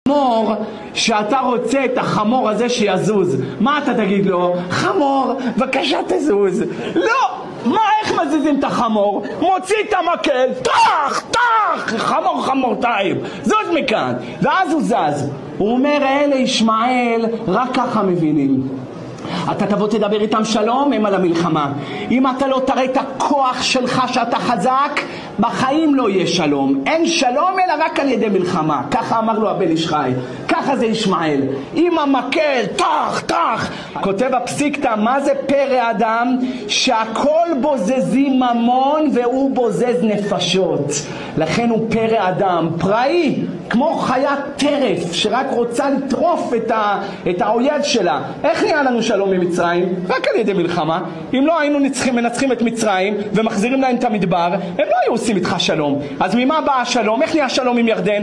חמור, שאתה רוצה את החמור הזה שיזוז, מה אתה תגיד לו? חמור, בבקשה תזוז. לא! מה, איך מזיזים את החמור? מוציא את המקל, טח, טח, חמור חמורתיים, זוז מכאן. ואז הוא זז. הוא אומר, אלה ישמעאל, רק ככה מבינים. אתה תבוא תדבר איתם שלום, הם על המלחמה. אם אתה לא תראה את הכוח שלך שאתה חזק, בחיים לא יהיה שלום. אין שלום אלא רק על ידי מלחמה. ככה אמר לו הבן איש חי. ככה זה ישמעאל. עם המקל, טח, טח. כותב הפסיקתא, מה זה פרא אדם? שהכל בוזזים ממון והוא בוזז נפשות. לכן הוא פרא אדם, פראי, כמו חיית טרף שרק רוצה לטרוף את האויב שלה. איך נהיה לנו שלום ממצרים? רק על ידי מלחמה. אם לא היינו מנצחים את מצרים ומחזירים להם את המדבר, הם לא היו עושים איתך שלום. אז ממה בא השלום? איך נהיה שלום עם ירדן?